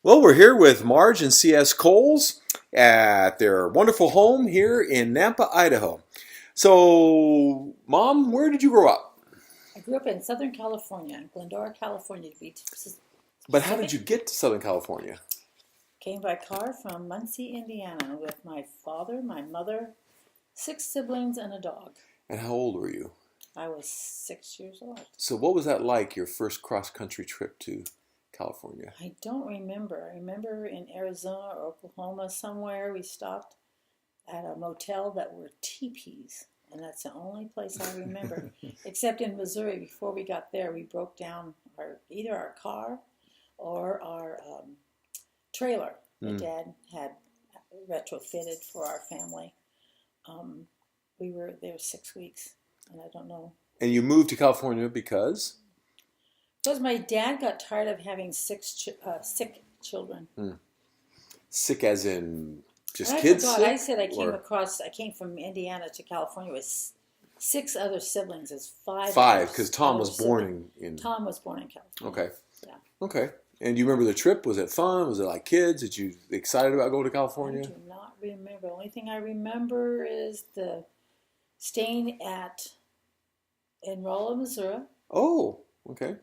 Well, we're here with Marge and C.S. Cowles at their wonderful home here in Nampa, Idaho. So, Mom, where did you grow up? I grew up in Southern California, in Glendora, California to be But how did specific. you get to Southern California? Came by car from Muncie, Indiana with my father, my mother, six siblings, and a dog. And how old were you? I was 6 years old. So, what was that like, your first cross-country trip to California? I don't remember. I remember in Arizona or Oklahoma somewhere we stopped at a motel that were teepees. And that's the only place I remember. Except in Missouri, before we got there, we broke down either our car or our trailer that Dad had retrofitted for our family. We were there 6 weeks, and I don't know. And you moved to California because? Because my dad got tired of having sick children. Sick as in just And kids I forgot. sick? I said I came from Indiana to California with six other siblings. It's Five, because Tom was born siblings. in... Tom was born in California. Okay. Yeah. Okay. And do you remember the trip? Was it fun? Was it like kids? Did you excited about going to I California? do not remember. The only thing I remember is the staying in Rolla, Missouri, Oh, okay.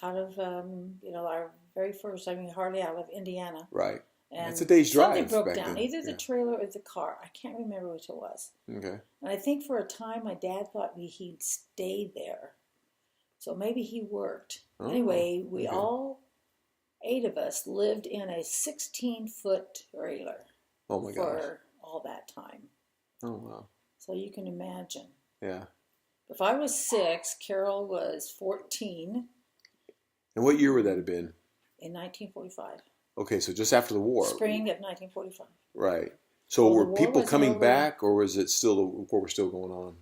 out of our very first. I mean, hardly out of Indiana. Right. And That's a day's drive something broke back down, then. either the trailer or the car. I can't remember which it was. Okay. And I think for a time my dad thought he'd stay there. So maybe he worked. Oh, Anyway, we okay. all, 8 of us, lived in a 16-foot trailer Oh my gosh. for all that time. Oh wow. So you can imagine. Yeah. If I was 6, Carol was 14 And what year would that have been? in 1945. Okay, so just after the war. Spring of 1945. Right. So Well, the were war people was coming over. back, or was it still the war was still going on?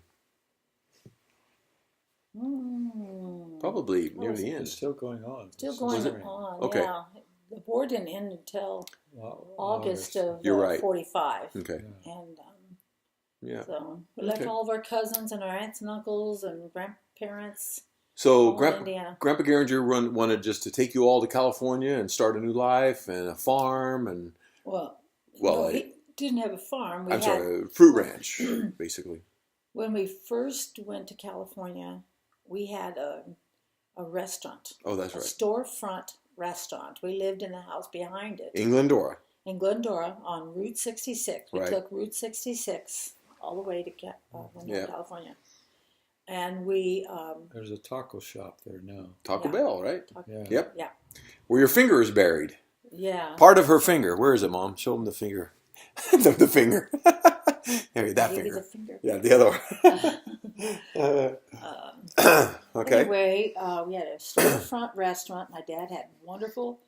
Probably near the It's end. still going on. Still It's going it? on, Okay. yeah. The war didn't end until August of You're right. 45. Okay. And Yeah. so we left Okay. all of our cousins and our aunts and uncles and grandparents So all in Indiana. Grandpa Garinger wanted just to take you all to California and start a new life and a farm and Well, well, he didn't have a farm. I'm sorry, a fruit ranch, basically. When we first went to California, we had a restaurant, Oh, that's a right. storefront restaurant. We lived in the house behind it In Glendora. in Glendora on Route 66. We Right. took Route 66 all the way to Yeah. California. And we, There's a taco shop there now. Taco Yeah. Bell, right? Yeah. Yep. yeah, Where your finger is buried. yeah. Part of her finger. Where is it, Mom? Show them the finger. the finger. There, that Maybe finger. the finger. Yeah, the other one. Okay. Anyway, we had a storefront restaurant. My dad had wonderful.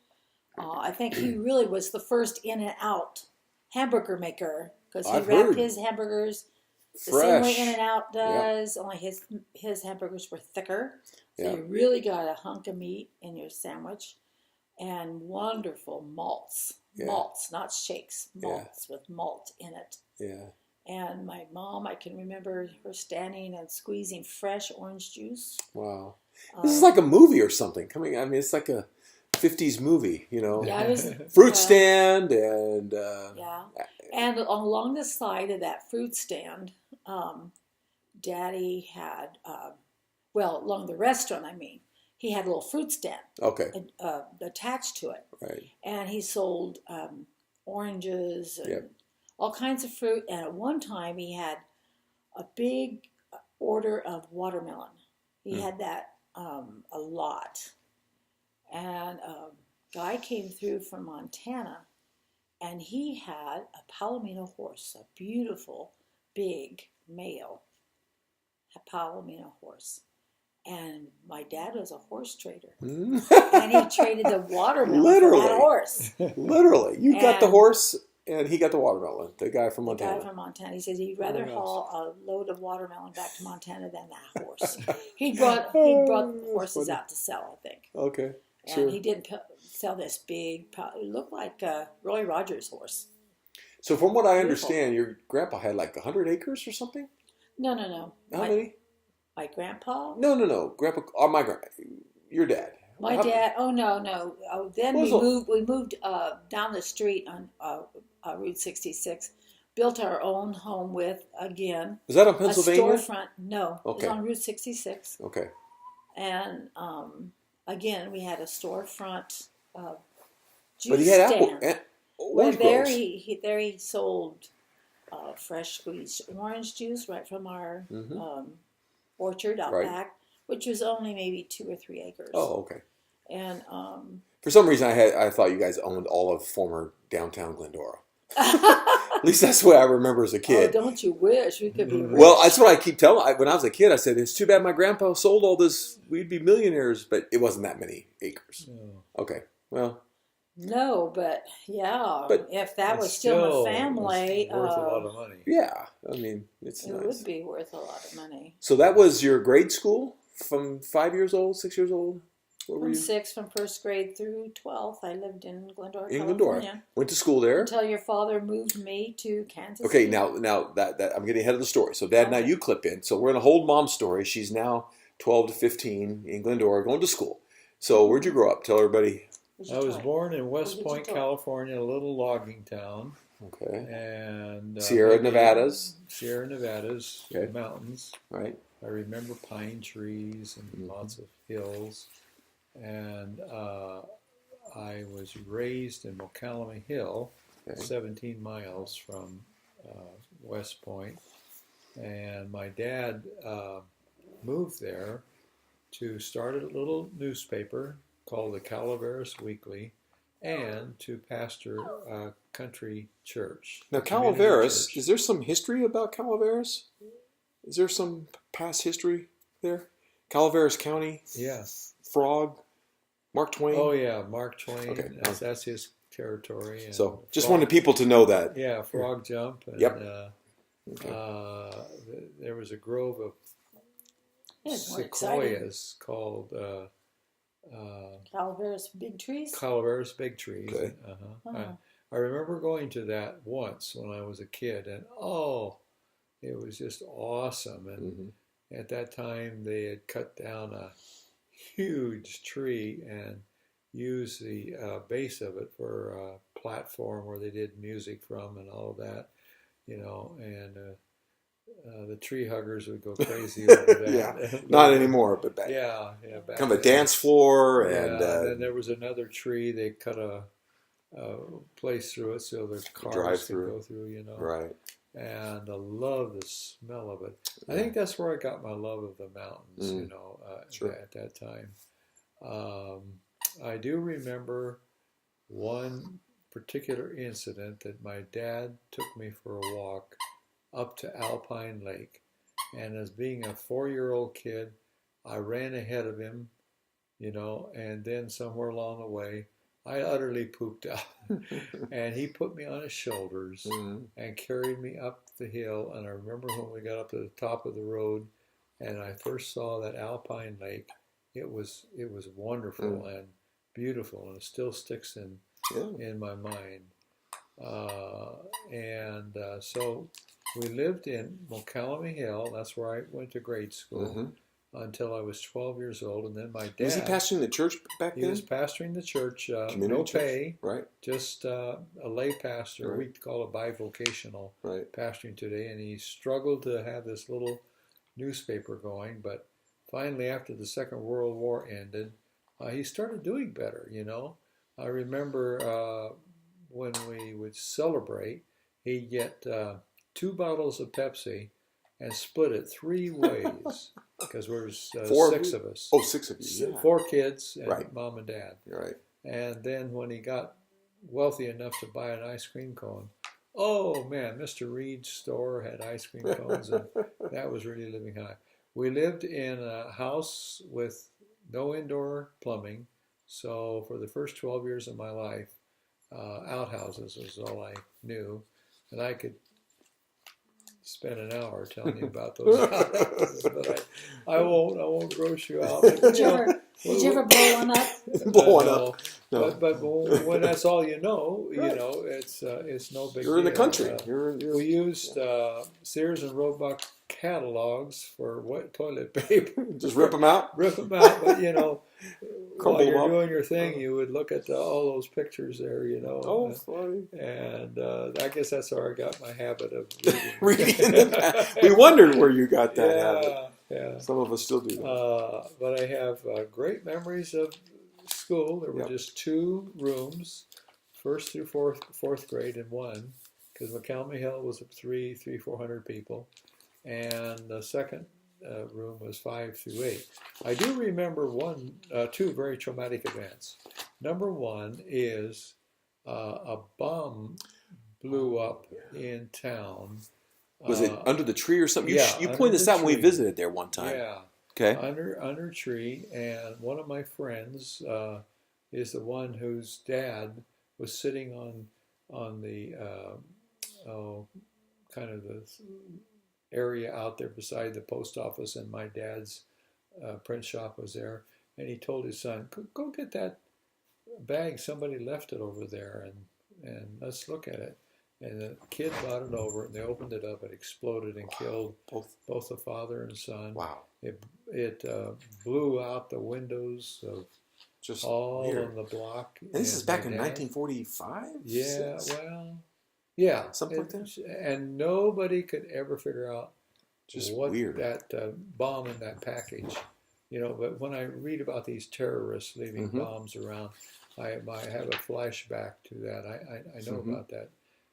I think he really was the first in and out hamburger maker because he I've wrapped heard. his hamburgers the same way Fresh. In and Out does. Only his hamburgers were thicker, so Yeah. you really got a hunk of meat in your sandwich, and wonderful malts. Yeah. Malts, not shakes. Yeah. Malts with malt in it. Yeah. And my mom, I can remember her standing and squeezing fresh orange juice. Wow. This is like a movie or something. I mean, it's like a 50s movie, you know. Yeah, it was Fruit stand and... yeah. And along the side of that fruit stand, Daddy had, along the restaurant, I mean, he had a little fruit stand Okay, attached to it. right. And he sold oranges and Yep. all kinds of fruit. And at one time, he had a big order of watermelon. He had that a lot. And a guy came through from Montana, and he had a Palomino horse, a beautiful, big male Palomino horse. And my dad was a horse trader, and he traded the watermelon for Literally. that horse. Literally. You got the And- horse and he got the watermelon. The guy from The Montana. guy from Montana. He says he'd rather gosh. haul a load of watermelon back to Montana than that horse. he brought the horses funny. out to sell, I think. Okay, And sure. he didn't sell this big, it looked like Roy Rogers' horse. So from what I Beautiful. understand, your grandpa had like 100 acres or something? No. How many? My grandpa? No. Grandpa, your dad. My dad. Oh no. Oh, then What was the- We moved down the street on Route 66. Built our own home with again Is that on a Pennsylvania? storefront. No, it was Okay. on Route 66. Okay. And again, we had a storefront juice But he had stand. orange there groves. he sold fresh squeezed orange juice right from our orchard out Right. back, which was only maybe 2 or 3 acres. Oh, okay. And For some reason, I thought you guys owned all of former downtown Glendora. At least that's what I remember as a oh, kid. don't you wish we could be rich? Well, that's what I keep telling. When I was a kid, I said, "It's too bad my grandpa sold all this. We'd be millionaires." But it wasn't that many acres. No. Okay. Well, No, but yeah, But if that It's was still in still the family, it's worth a lot of money. yeah. I mean, it's it nice. would be worth a lot of money. So that was your grade school from 5 years old, 6 years old. What were From you? 6th, from 1st grade through 12th, I lived in Glendora, In California. Glendora. Went to school there. Until your father moved me to Kansas Okay, City. now that I'm getting ahead of the story. So, Dad, now Okay. you clip in. So we're gonna hold Mom's story. She's now 12 to 15 in Glendora, going to school. So where'd you grow up? Tell everybody. Where'd I you was try? born in Where West did you Point, go? California, a little logging town, Okay. and Sierra lived in Nevadas. Sierra Nevadas, Okay. mountains. Right. I remember pine trees and lots of hills, and I was raised in Mokelumne Hill, Okay. 17 miles from West Point, and my dad moved there to start a little newspaper called the Calaveras Weekly, and to pastor a country church. Now, a community Calaveras, church. is there some history about Calaveras? Is there some past history there? Calaveras County, Yeah. Frog, Mark Twain. Oh yeah, Mark Twain. Okay. That's his territory. And So just Frog- wanted people to know that. Yeah, Frog Jump. And, Yep. uh, there was a grove of Yeah, it's more exciting. sequoias called Calaveras big trees. Calaveras Big Trees. Okay. Oh. I remember going to that once when I was a kid, and it was just awesome. And Mhm. at that time, they had cut down a huge tree and used the base of it for a platform where they did music from and all of that, and the tree huggers would go crazy over that. Yeah, not anymore, but back. Yeah, back Kind of a then. dance floor, Yeah, and then there was another tree. They cut a place through it so the cars could drive-through. go through. right. And I love the smell of it. I think that's where I got my love of the mountains, Sure. at that time. I do remember one particular incident that my dad took me for a walk up to Alpine Lake. And as being a 4-year-old kid, I ran ahead of him, and then somewhere along the way, I utterly pooped out. And he put me on his shoulders and carried me up the hill. And I remember when we got up to the top of the road and I first saw that Alpine Lake, it was wonderful and beautiful, and it still sticks in my mind. So we lived in Mokelumne Hill. That's where I went to grade school until I was 12 years old. And then my dad... Was he pastoring the church back He then? was pastoring the church, Community no church? pay, Right. just a lay pastor. Right. We call it bivocational Right. pastoring today. And he struggled to have this little newspaper going. But finally, after the Second World War ended, he started doing better, I remember when we would celebrate, he'd get 2 bottles of Pepsi and split it 3 ways because there was 6 of us. Oh, 6 of you. Yeah. 4 kids and Right. mom and dad. Right. And then when he got wealthy enough to buy an ice cream cone, oh man, Mr. Reed's store had ice cream cones, and that was really living high. We lived in a house with no indoor plumbing, so for the first 12 years of my life, outhouses was all I knew, and I could spend an hour telling you about those outhouses, but I won't gross you out. But, Did you ever blow one up? Blow one No, up. No. but when that's all you know, Right. it's no big You're in the deal. country. You're We used Sears and Roebuck catalogs for wet toilet paper. just rip them out. Rip them out, but while Crumble 'em you're up. doing your thing, you would look at all those pictures there, Oh, funny. and I guess that's where I got my habit of Reading in the back. We wondered where you got that habit. Yeah. Some of us still do that. But I have great memories of school. There were Yep. just 2 rooms, first through fourth grade in one, because McCalmy Hill was 400 people, and the second room was 5 through 8. I do remember 2 very traumatic events. Number one is a bomb blew up in town. Was it under the tree or something? Yeah, You under pointed this the out when we tree. visited there one time. Yeah. Okay. Under a tree, and one of my friends is the one whose dad was sitting on the kind of the area out there beside the post office, and my dad's print shop was there, and he told his son, "Go get that bag. Somebody left it over there, and let's look at it." And the kid brought it over, and they opened it up. It exploded and killed both the father and son. Wow. It blew out the windows of Just all weird. on the block. And this is back in my dad- 1945? Yeah, 6? well, yeah. Something like that? And nobody could ever figure out Just what weird. that bomb in that package. But when I read about these terrorists leaving Mhm. bombs around, I have a flashback to that. I know Mhm. about that.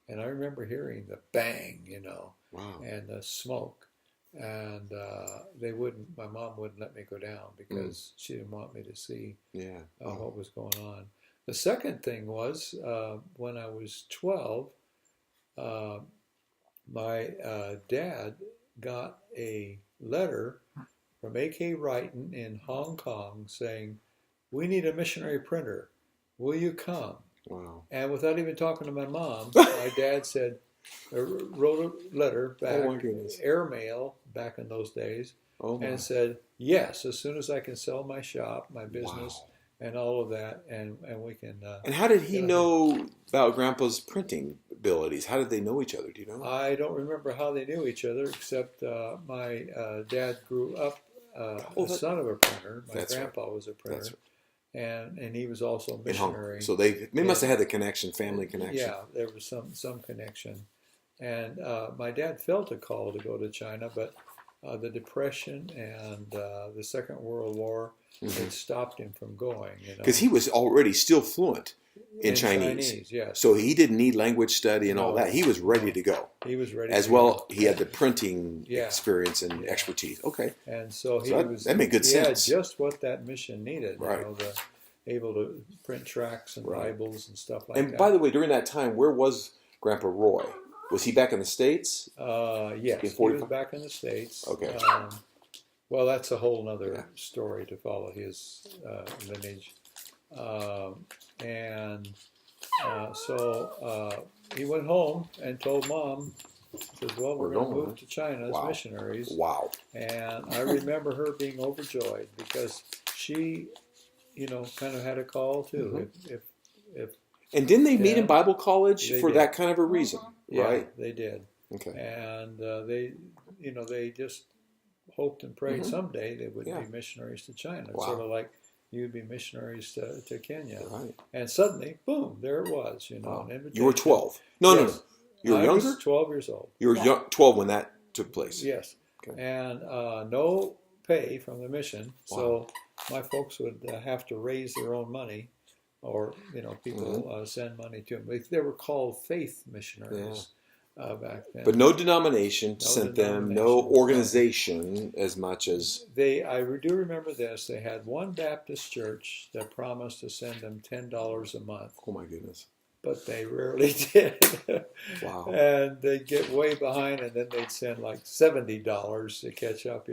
And I remember hearing the bang, Wow. and the smoke. And my mom wouldn't let me go down because she didn't want me to see Yeah. what was going on. The second thing was when I was 12, my dad got a letter from A.K. Wrighton in Hong Kong saying, "We need a missionary printer. Will you come?" Wow. And without even talking to my mom, my dad wrote a letter back, Oh my goodness. airmail back in those days, Oh my. and said, "Yes, as soon as I can sell my shop, my business, Wow. and all of that, and we can." And how did he get know about Grandpa's printing abilities? How did they know each other? Do you know? I don't remember how they knew each other, except my dad grew up a son of a printer. My That's right. grandpa was a printer. That's right. And he was also a In Hong Kong. missionary. So they must have had the connection, family connection. Yeah, there was some connection. And my dad felt a call to go to China, but the Depression and the Second World War had stopped him from going. Because he was already still fluent in Chinese. Yes. So he didn't need language study and all No. that. He was ready to go. He was ready As to well, go. he had the printing Yeah. experience and expertise. Okay. And so he that made good sense. He had just what that mission needed. Right. Able to print tracts and Right. Bibles and stuff like And that. by the way, during that time, where was Grandpa Roy? Was he back in the States? Yes, In he 45? was back in the States. Okay. Well, that's a whole other story to follow his lineage. So he went home and told Mom, says, "Well, we're going to move to China as Wow. missionaries." Wow. And I remember her being overjoyed because she, kind of had a call too. If And didn't they meet Yeah. in Bible college They for did. that kind of a reason? yeah, Right? they did. Okay. And they just hoped and prayed someday they would be missionaries to China. Wow. Sort of like you'd be missionaries to Kenya. Right. And suddenly, boom, there it was. Wow. An invitation. You were 12. No. You were I younger? was 12 years old. You were 12 when that took place. Yes. Okay. And no pay from the mission. So my folks would have to raise their own money, or people send money to them. They were called faith missionaries back then. But no denomination sent them, no denomination. organization as much as. I do remember this. They had one Baptist church that promised to send them $10 a month, Oh my goodness! but they rarely did. Wow. And they'd get way behind, and then they'd send like $70 to catch up.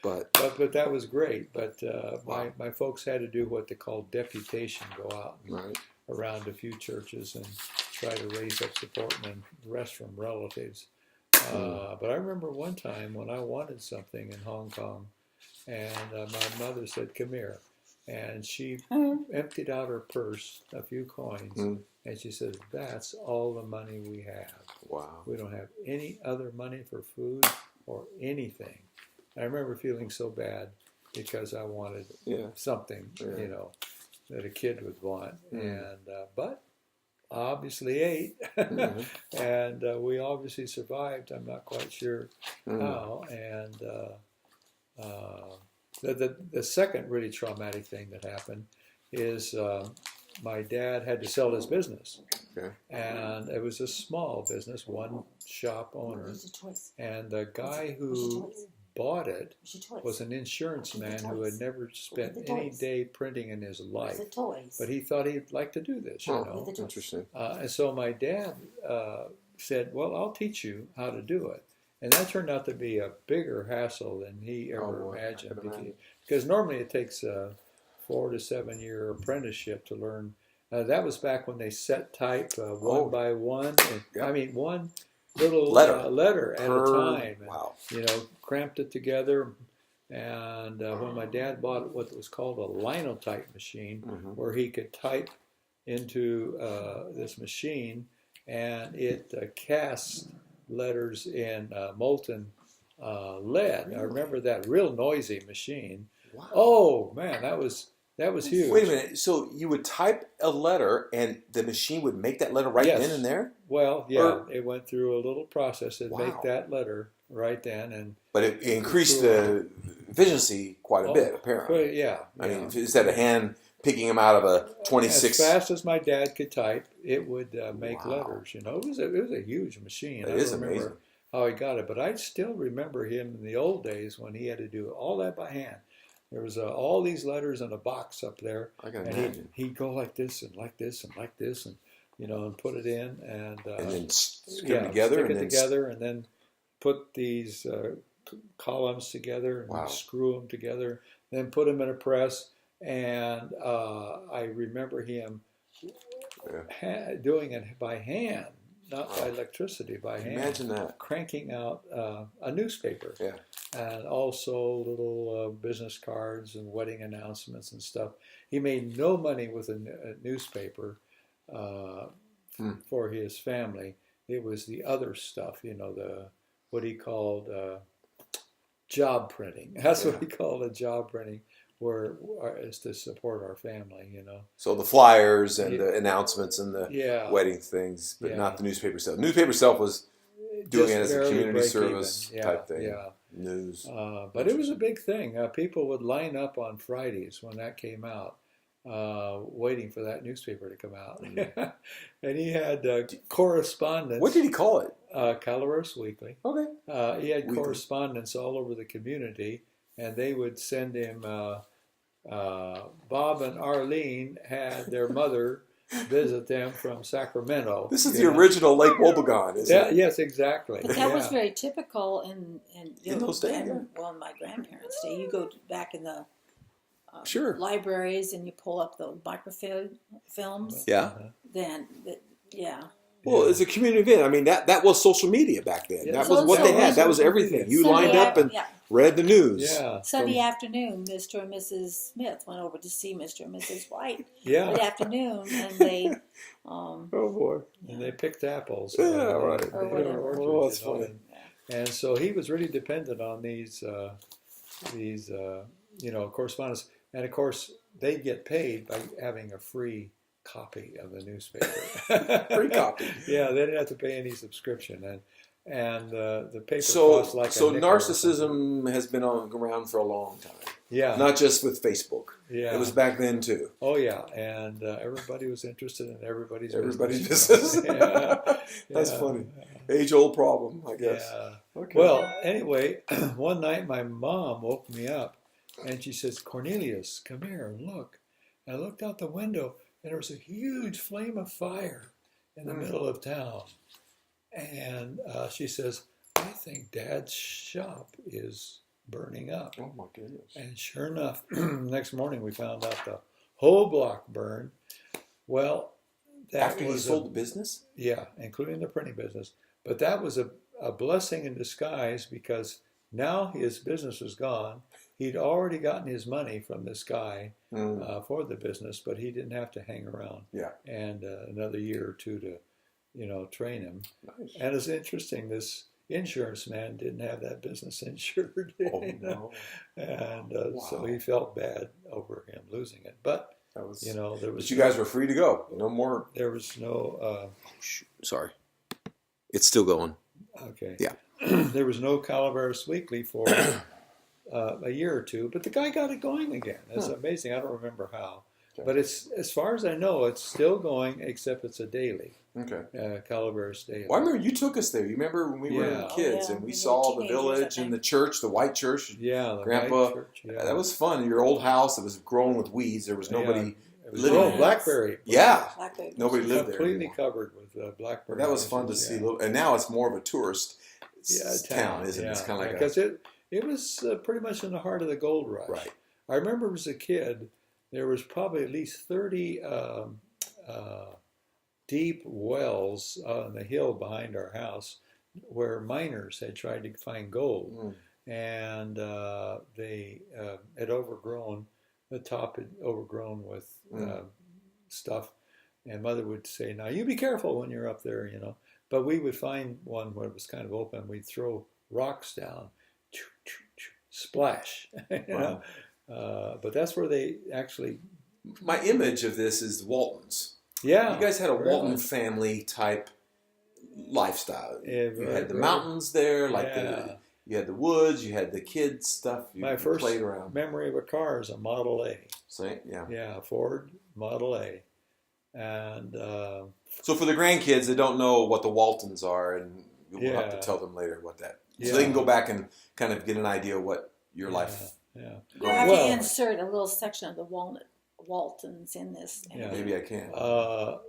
But But that was great. But Wow. my folks had to do what they called deputation, go out and right. around a few churches and try to raise up support, and then the rest from relatives. But I remember one time when I wanted something in Hong Kong, and my mother said, "Come here." and she emptied out her purse, a few coins, and she said, "That's all the money we have. Wow. We don't have any other money for food or anything." I remember feeling so bad because I wanted something, that a kid would want, and but obviously ate, and we obviously survived. I'm not quite sure how, and the second really traumatic thing that happened is my dad had to sell his business. Okay. And it was a small business, one shop owner. And the guy who bought it was an insurance man who had never spent any day printing in his life. But he thought he'd like to do this, Interesting. And so my dad said, "Well, I'll teach you how to do it." And that turned out to be a bigger hassle than he ever imagined. Because normally it takes a 4 to 7 year apprenticeship to learn. That was back when they set type one by one. And, one little letter at a time. Wow. And, cramped it together. And when my dad bought what was called a linotype machine, where he could type into this machine, and it casts letters in molten lead. I remember that real noisy machine. Wow. Oh man, that was huge. Wait a minute. So you would type a letter, and the machine would make that letter right then and there? Well, yeah, it went through a little process to make that letter right then, but it increased the efficiency quite a bit, apparently. Yeah. I mean, instead of hand picking them out of a 26. As fast as my dad could type, it would make letters. It was a huge machine. It is amazing how he got it, but I still remember him in the old days when he had to do all that by hand. There was all these letters in a box up there, I can imagine. He'd go like this and like this and like this, and and put it in and then stick it together, and then put these columns together and screw them together, then put them in a press. And I remember him doing it by hand, not by electricity, by hand. Imagine that. Cranking out a newspaper. Yeah. And also little business cards and wedding announcements and stuff. He made no money with a newspaper for his family. It was the other stuff, what he called job printing. That's what he called a job printing. Is to support our family, So the flyers and the announcements and the wedding things, but not the newspaper stuff. Newspaper stuff was doing it as a community service type thing. Yeah. News. But it was a big thing. People would line up on Fridays when that came out, waiting for that newspaper to come out. And he had correspondence. What did he call it? Calaveras Weekly. Okay. He had correspondence all over the community. And they would send him, Bob and Arlene had their mother visit them from Sacramento. This is the original Lake Wobegon, isn't it? Yes, exactly. But that was very typical in those days. Well, in my grandparents' day, you go back in the libraries and you pull up the microfilms. Yeah. Then, Well, it's a community event. I mean, that was social media back then. That was what they had. That was everything. You lined up and read the news. Yeah. Sunday afternoon, Mr. and Mrs. Smith went over to see Mr. and Mrs. White. Yeah. That afternoon, and they. Oh boy! And they picked apples. Yeah, right. Oh, that's funny. And so he was really dependent on these correspondence, and of course they get paid by having a free copy of the newspaper. Free copy. Yeah, they didn't have to pay any subscription, and the paper cost like a nickel. Narcissism has been around for a long time. Yeah. Not just with Facebook. Yeah. It was back then too. Oh yeah, and everybody was interested in everybody's business. That's funny. Age-old problem, I guess. Yeah. Okay. Well, anyway, one night my mom woke me up, and she says, "Cornelius, come here and look." And I looked out the window, and there was a huge flame of fire in the middle of town. And she says, "I think Dad's shop is burning up." Oh my goodness. And sure enough, next morning we found out the whole block burned. Well, after he sold the business? Yeah, including the printing business. But that was a blessing in disguise, because now his business was gone he'd already gotten his money from this guy Mm. for the business, but he didn't have to hang around Yeah. and another year or two to, train him. Nice. And it's interesting, this insurance man didn't have that business insured. Oh, no. And so Wow. he felt bad over him losing it. But, That was. there was But you guys were free to go. No more. there was no, Sorry. It's still going. okay. Yeah. There was no Calaveras Weekly for a year or two, but the guy got it going again. It's amazing. I don't remember how. Okay. But it's, as far as I know, it's still going, except it's a daily, Okay. Calaveras Daily. Well, I remember you took us there. You remember when we were Yeah. kids Oh, yeah. and we We were saw the teenagers, village I and the think. church, the white church. Yeah, the Grandpa, white church. Yeah. That was fun. Your old house that was grown with weeds. There was nobody. It was living. blackberry. Yeah. Blackberry Nobody bushes. lived there. Completely anymore. covered with blackberry. That was fun to bushes, see. yeah. And now it's more of a tourist Town, isn't it? It's kind of like because it was pretty much in the heart of the gold rush. Right. I remember as a kid, there was probably at least 30 deep wells on the hill behind our house where miners had tried to find gold. And they had overgrown, the top had overgrown with stuff. And Mother would say, now you be careful when you're up there, But we would find one where it was kind of open. We'd throw rocks down, splash, Wow. But that's where they actually. My image of this is the Waltons. Yeah. You guys had a very Walton much. family type lifestyle. Yeah, You had the very- mountains there, Yeah. you had the woods, you had the kids stuff. You My first played around. memory of a car is a Model A. See? Yeah. Yeah, Ford Model A. And So for the grandkids that don't know what the Waltons are, and we'll have to Yeah. tell them later what that. Yeah. So they can go back and kind of get an idea of what your life. Yeah. We'll have Well- to insert a little section of the Waltons in this. Yeah. Maybe I can.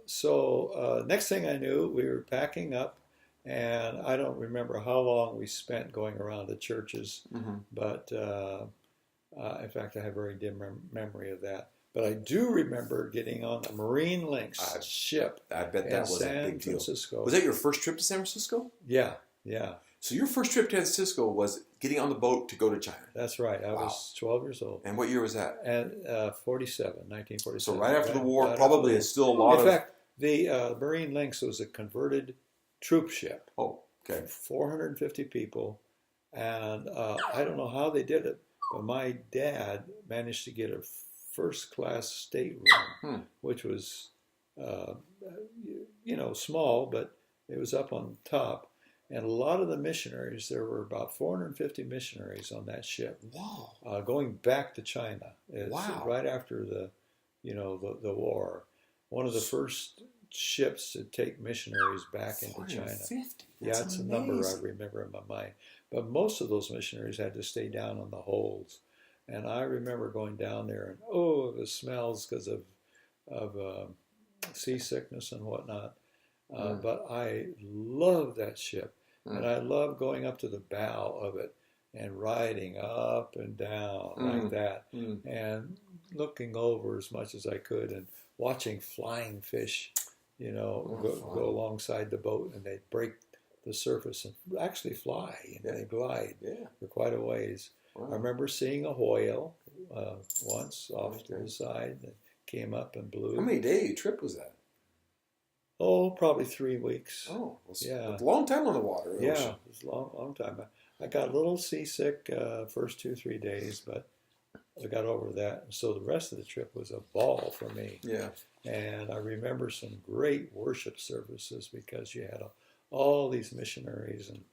So next thing I knew, we were packing up, and I don't remember how long we spent going around the churches, Mhm. but in fact, I have a very dim memory of that. But I do remember getting on the Marine Lynx ship I bet in that was a San big deal. Francisco. Was that your first trip to San Francisco? Yeah, yeah, So your first trip to San Francisco was getting on the boat to go to China. that's right. I Wow. was 12 years old. And what year was that? And 1947. So right after the war, right after probably the it's still a lot In of. fact, the Marine Lynx was a converted troop ship. Oh, okay. 450 people, and I don't know how they did it, but my dad managed to get a first-class stateroom, which was, small, but it was up on top. And a lot of the missionaries, there were about 450 missionaries on that ship, Wow. going back to China. It's Wow. right after the war. One of the first ships to take missionaries back into China. 450. Yeah, That's it's a number I amazing. remember in my mind. But most of those missionaries had to stay down on the holds. And I remember going down there and, the smells because of seasickness and whatnot. But I love that ship. And I love going up to the bow of it and riding up and down like that. And looking over as much as I could and watching flying fish, go alongside the boat, and they break the surface and actually fly. They glide for quite a ways. Wow. I remember seeing a whale once off to the side that came up and blew. How many day trip was that? Oh, probably 3 weeks. Oh, it was Yeah. a long time on the water. Yeah, it was a long time. I got a little seasick first 2-3 days, but I got over that. And so the rest of the trip was a ball for me. Yeah. And I remember some great worship services because you had all these missionaries and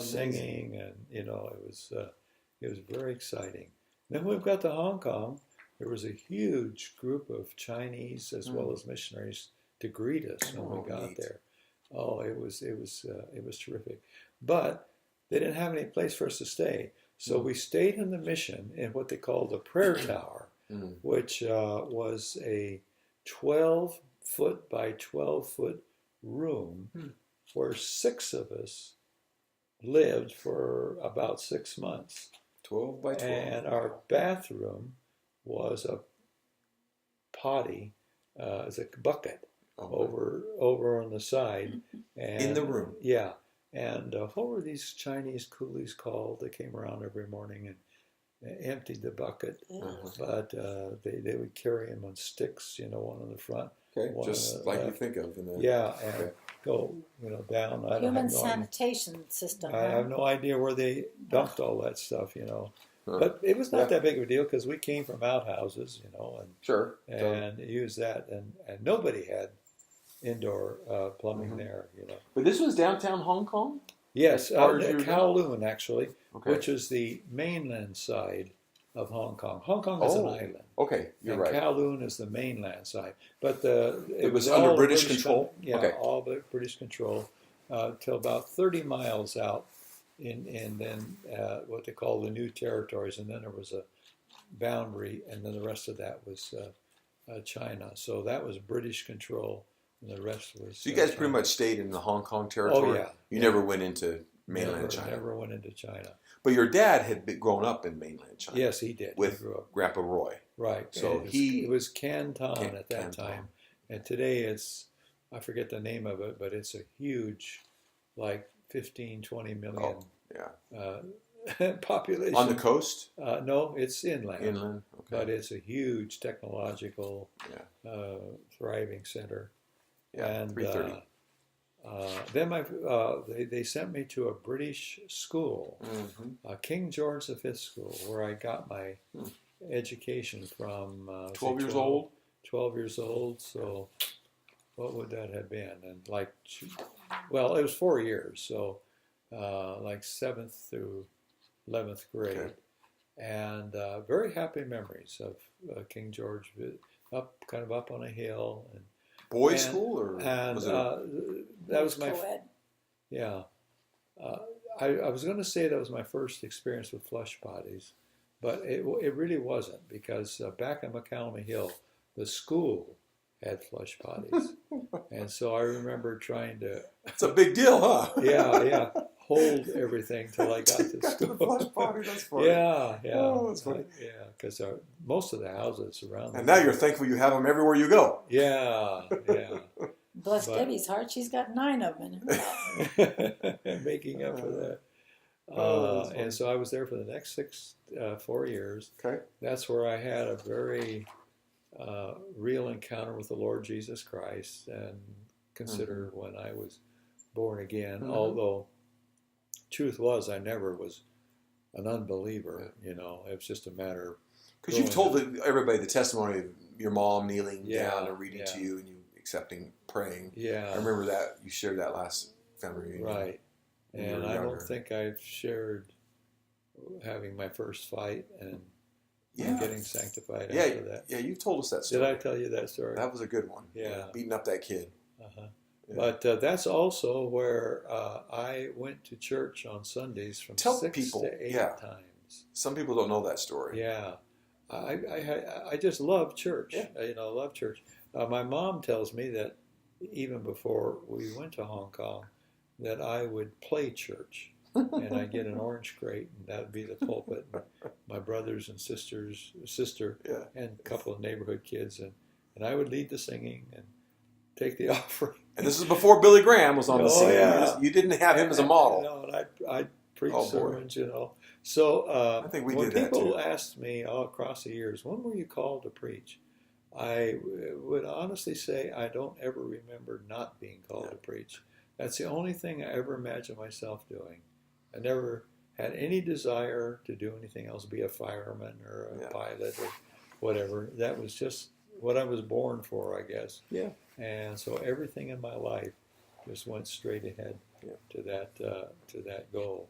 singing, and it was very exciting. Then when we got to Hong Kong, there was a huge group of Chinese as well as missionaries to greet us when we got neat. there. Oh, it was terrific. But they didn't have any place for us to stay, so we stayed in the mission in what they called the prayer tower, which was a 12-foot by 12-foot room where 6 of us lived for about 6 months. 12 by 12. And our bathroom was a potty, as a bucket over on the side. And, in the room. Yeah. And what were these Chinese coolies called? They came around every morning and emptied the bucket, Ugh. but they would carry them on sticks, one on the front, Okay, one just on the like you left. think of. In the, Yeah, and Okay. go, down. I don't Human have no idea. sanitation system. I huh? have no idea where they dumped all that stuff, Huh. But it was not Yeah. that big of a deal because we came from outhouses, Sure. and used that, and nobody had indoor plumbing Mhm. there, But this was downtown Hong Kong? Yes, As far as you know? Kowloon actually, Okay. which is the mainland side of Hong Kong. Hong Kong is an Oh. island. Okay, you're And right. Kowloon is the mainland side, but It was all under British control? Yeah, Okay. all British control till about 30 miles out, in then what they call the New Territories, and then there was a boundary, and then the rest of that was China. So that was British control, and the rest was. So you guys China. pretty much stayed in the Hong Kong territory? Oh yeah. You Yeah. never went into mainland China? Never went into China. But your dad had grown up in mainland China? Yes, he did. With he grew up. Grandpa Roy? Right. So it was Canton at that Canton. time, and today I forget the name of it, but it's a huge, like 15, 20 million population. On the coast? No, it's inland. Inland? Okay. But it's a huge technological, Yeah. thriving center. Yeah, And 330. then they sent me to a British school, Mm-hmm. King George V School, where I got my education from. 12 years old? 12 years old, so what would that have been? And it was 4 years, so like 7th through 11th grade. Okay. And very happy memories of King George, kind of up on a hill. Boys' school? Or And was it that was my, Co-ed. yeah. I was going to say that was my first experience with flush potties, but it really wasn't, because back on McCallum Hill, the school had flush potties. And so I remember trying to... It's a big deal, huh? yeah, hold everything till I got to school. Flush potty, that's funny. Yeah. Oh, that's funny. Yeah, because most of the houses around... And now you're thankful you have them everywhere you go. Yeah. Bless But- Debbie's heart, she's got 9 of them in her house. Making up for that. that's funny. And so I was there for the next 4 years. Okay. That's where I had a very real encounter with the Lord Jesus Christ, and consider when I was born again. Mhm. Although, truth was, I never was an unbeliever. It was just a matter of... Because you've told everybody the testimony of your mom kneeling Yeah, down and reading yeah. to you and you accepting, praying. Yeah. I remember that. You shared that last family reunion. Right. when you And were I younger. don't think I've shared having my first fight and Yeah. getting sanctified Yeah, after that. yeah, you've told us that story. Did I tell you that story? That was a good one. Yeah. Beating up that kid. Uh-huh. Yeah. But that's also where I went to church on Sundays from Tell 6 people, to 8 yeah. times. Some people don't know that story. Yeah. I just love church. Yeah. Love church. My mom tells me that even before we went to Hong Kong, that I would play church. And I'd get an orange crate, and that would be the pulpit. And my brothers and sister, Yeah. and a couple of neighborhood kids, and I would lead the singing and take the offering. And this is before Billy Graham was on the Oh, scene. yeah. You didn't have him as a model. And I'd preach Oh, boy. sermons, So I think we when did that, people too. asked me all across the years, when were you called to preach? I would honestly say I don't ever remember not being called to preach. That's the only thing I ever imagined myself doing. I never had any desire to do anything else, be a fireman or a pilot or whatever. That was just what I was born for, I guess. Yeah. And so everything in my life just went straight ahead to that goal.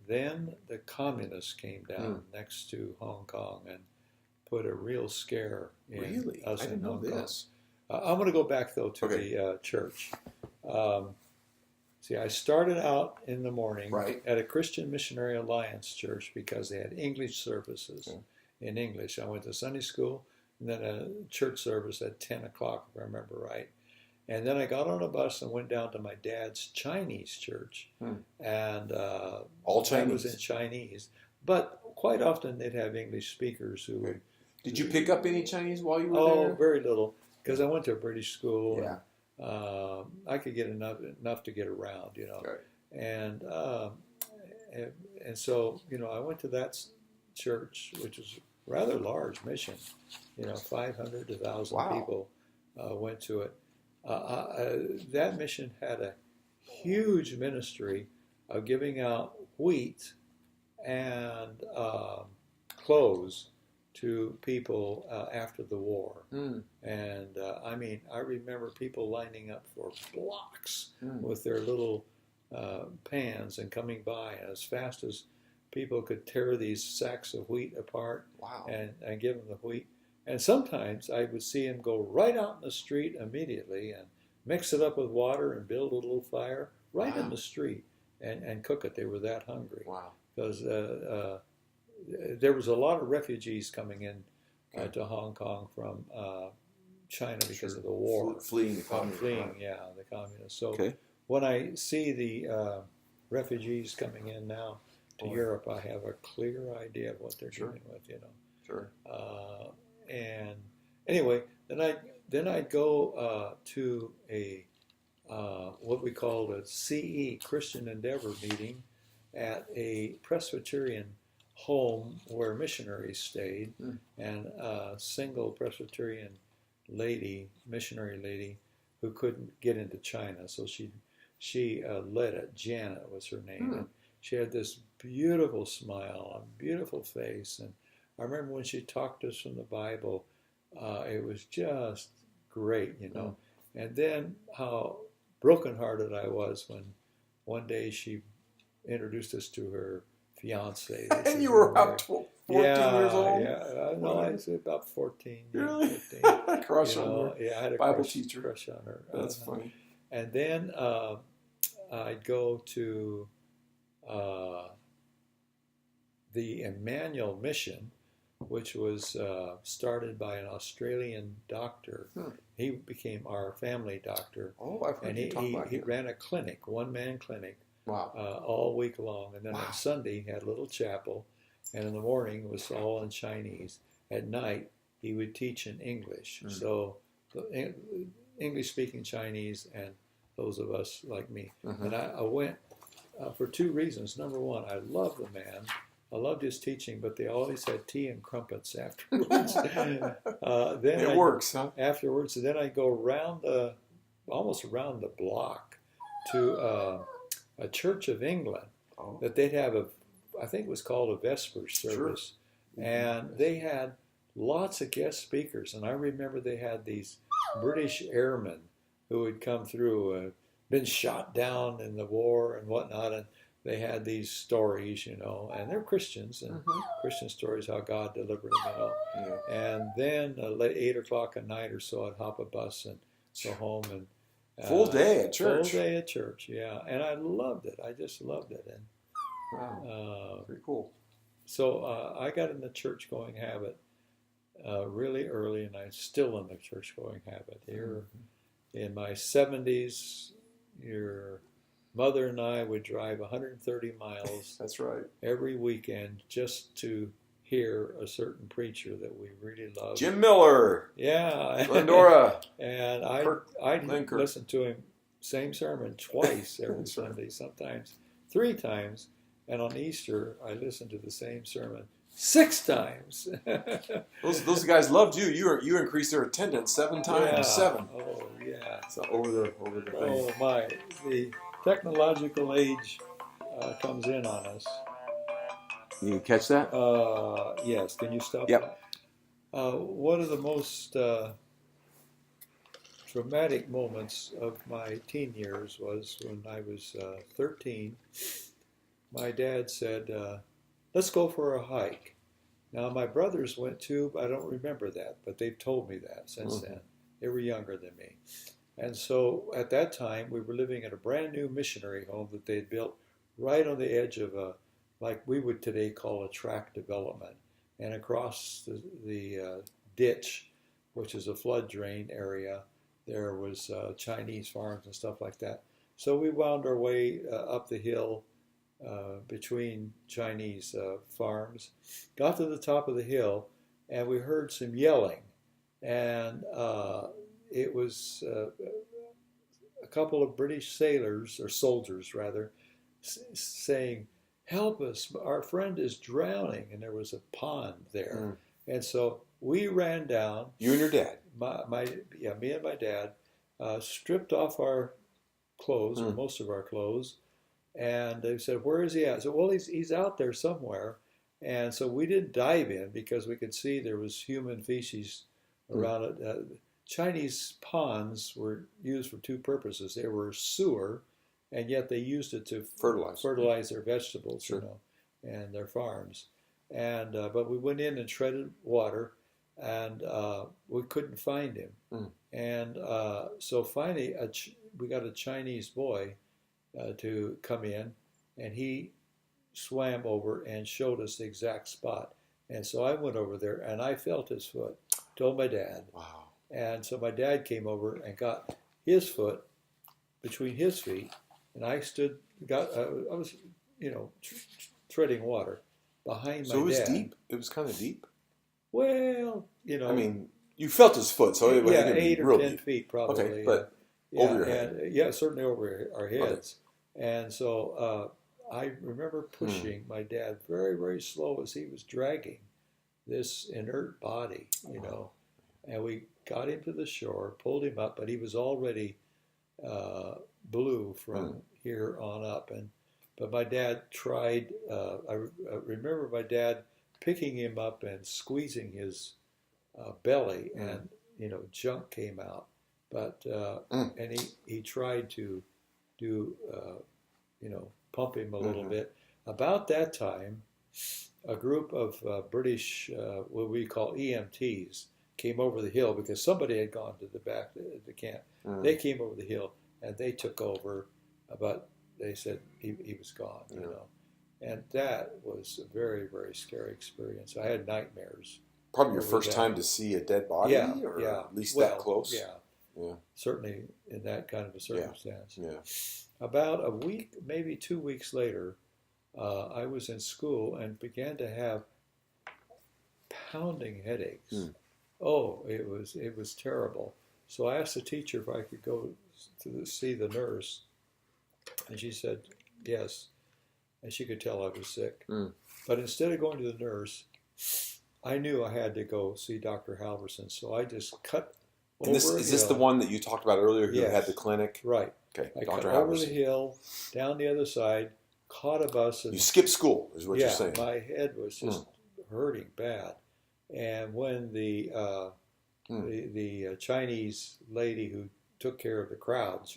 Then the communists came down next to Hong Kong and put a real scare in Really? us I in didn't know Hong Kong. this. I'm going to go back, though, to the church. I started out in the morning at a Christian Missionary Alliance church because they had English services in English. I went to Sunday school and then a church service at 10 o'clock, if I remember right. And then I got on a bus and went down to my dad's Chinese church. And all I was Chinese. in Chinese. But quite often they'd have English speakers who would... Did you pick up any Chinese while you were Oh, there? very little. Because I went to a British school. Yeah. And, I could get enough to get around, Right. And and so, I went to that church, which was a rather large mission. 500 to 1,000 Wow. people went to it. That mission had a huge ministry of giving out wheat and clothes to people after the war. And I remember people lining up for blocks with their little pans and coming by, and as fast as people could tear these sacks of wheat apart. Wow. and give them the wheat. And sometimes I would see him go right out in the street immediately and mix it up with water and build a little fire right in the street and cook it. They were that hungry. Wow. Because there was a lot of refugees coming in to Hong Kong from China because of the war. Fleeing the communists. The communists. So when I see the refugees coming in now to Europe, I have a clear idea of what they're dealing with, Sure. And anyway, then I'd go to a what we called a CE, Christian Endeavor meeting at a Presbyterian home where missionaries stayed, and a single Presbyterian missionary lady, who couldn't get into China, so she led it. Janet was her name. And she had this beautiful smile, a beautiful face, and I remember when she talked to us from the Bible, it was just great, And then how brokenhearted I was when one day she introduced us to her fiance. And you were about 14 years old? Yeah. No, I was about 14. Really? 15. Crush on her. Yeah, I had a Bible teacher. Crush on her. That's funny. And then I'd go to the Emmanuel Mission, which was started by an Australian doctor. He became our family doctor. Oh, I've heard you talk about he him. ran a clinic, one-man clinic, Wow. all week long. And then on Sunday, he had a little chapel, and in the morning it was all in Chinese. At night, he would teach in English. So English-speaking Chinese and those of us like me. And I went for two reasons. Number one, I loved the man. I loved his teaching, but they always had tea and crumpets afterwards. It works, huh? Afterwards, then I go almost around the block to a Church of England that they'd have I think it was called a Vespers service. Sure. And they had lots of guest speakers. And I remember they had these British airmen who had come through, been shot down in the war and whatnot, and they had these stories, and they're Christians, and Christian stories, how God delivered them, Yeah. And then late 8 o'clock at night or so, I'd hop a bus and go home. And full day at church. Full day at church, yeah. And I loved it. I just loved it. And wow. Pretty cool. So I got in the church-going habit really early, and I'm still in the church-going habit. Here in my 70s, your mother and I would drive 130 miles. That's right. Every weekend just to hear a certain preacher that we really loved. Jim Miller. Yeah. Glendora. And I'd listen to him, same sermon, twice every Sunday, sometimes 3 times. And on Easter, I listened to the same sermon 6 times. those guys loved you. You increased their attendance 7 times. Yeah. 7. Oh, yeah. So over the thing. Oh, my. The technological age comes in on us. You catch that? Yes. Can you stop Yep. that? One of the most traumatic moments of my teen years was when I was 13. My dad said, let's go for a hike. Now, my brothers went too, but I don't remember that, but they've told me that since then. They were younger than me. And so at that time, we were living in a brand new missionary home that they'd built right on the edge of like we would today call a tract development. And across the ditch, which is a flood drain area, there was Chinese farms and stuff like that. So we wound our way up the hill between Chinese farms, got to the top of the hill, and we heard some yelling. And it was a couple of British sailors, or soldiers rather, saying, help us, our friend is drowning. And there was a pond there. Mm. And so we ran down. You and your dad. Me and my dad stripped off our clothes, or most of our clothes, and they said, "Where is he at?" I said, "Well, he's out there somewhere." And so we didn't dive in because we could see there was human feces around it. Chinese ponds were used for two purposes. They were sewer, and yet they used it to fertilize their vegetables, Sure. and their farms. And but we went in and treaded water, and we couldn't find him. And so finally, we got a Chinese boy to come in, and he swam over and showed us the exact spot. And so I went over there, and I felt his foot. Told my dad. Wow. And so my dad came over and got his foot between his feet, and I was, treading water behind my dad. So it was deep? It was kind of deep? Well, I mean, you felt his foot, so it was 8 or 10 deep. feet probably. Okay, but over your head. And, certainly over our heads. Okay. And so I remember pushing my dad very, very slow as he was dragging this inert body, and we got him to the shore, pulled him up, but he was already blue from here on up. But my dad tried, I remember my dad picking him up and squeezing his belly, and junk came out. But and he tried to do pump him a little bit. About that time, a group of British, what we call EMTs, came over the hill because somebody had gone to the back of the camp. They came over the hill and they took over, but they said he was gone. And that was a very, very scary experience. I had nightmares. Probably your first time to see a dead body, or at least that close. Yeah, certainly in that kind of a circumstance. Yeah. About a week, maybe 2 weeks later, I was in school and began to have pounding headaches. Oh, it was terrible. So I asked the teacher if I could go to see the nurse, and she said yes, and she could tell I was sick. But instead of going to the nurse, I knew I had to go see Dr. Halverson, so I just cut over and is this the one that you talked about earlier who had the clinic? Right. Okay, I Dr. cut over the hill, down the other side, caught a bus. And, you skipped school, is what you're saying. My head was just hurting bad. And when the Chinese lady who took care of the crowds,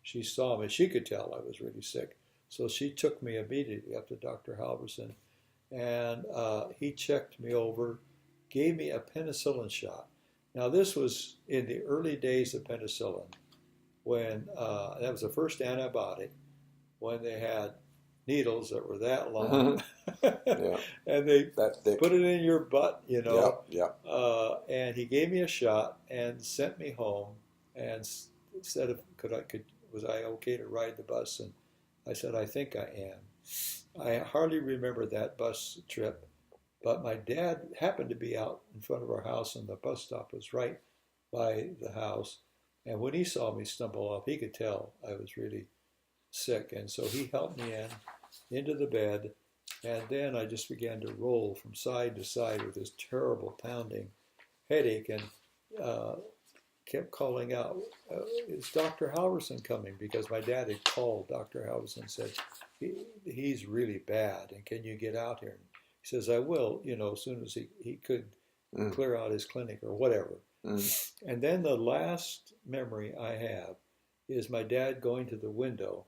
she saw me, she could tell I was really sick. So she took me immediately up to Dr. Halverson, and he checked me over, gave me a penicillin shot. Now this was in the early days of penicillin, when that was the first antibiotic, when they had needles that were that long, and they put it in your butt, and he gave me a shot and sent me home, and said was I okay to ride the bus, and I said I think I am. I hardly remember that bus trip, but my dad happened to be out in front of our house, and the bus stop was right by the house. And when he saw me stumble off, he could tell I was really sick. And so he helped me into the bed. And then I just began to roll from side to side with this terrible pounding headache, and kept calling out, is Dr. Halverson coming? Because my dad had called Dr. Halverson and said, he's really bad, and can you get out here? He says, I will, as soon as he could clear out his clinic or whatever. And then the last memory I have is my dad going to the window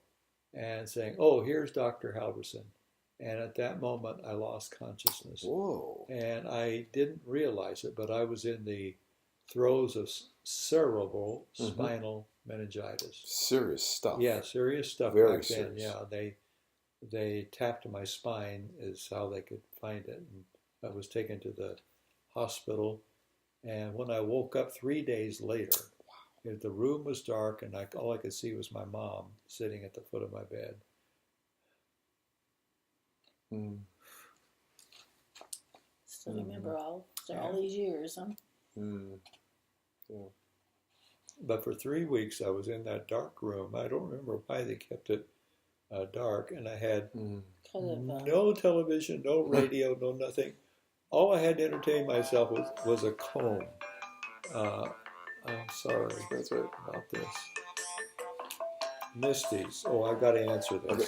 and saying, oh, here's Dr. Halverson. And at that moment, I lost consciousness. Whoa. And I didn't realize it, but I was in the throes of cerebral spinal meningitis. Serious stuff. Yeah, serious stuff. Very back then. serious. Yeah, they tapped my spine is how they could find it. And I was taken to the hospital. And when I woke up 3 days later, the room was dark, and all I could see was my mom sitting at the foot of my bed. Still remember all these years, huh? Yeah. But for 3 weeks, I was in that dark room. I don't remember why they kept it dark, and I had Because no television, no radio, no nothing. All I had to entertain myself was a comb. I'm sorry That's right. about this. Misty's. Oh, I've got to answer this. Okay.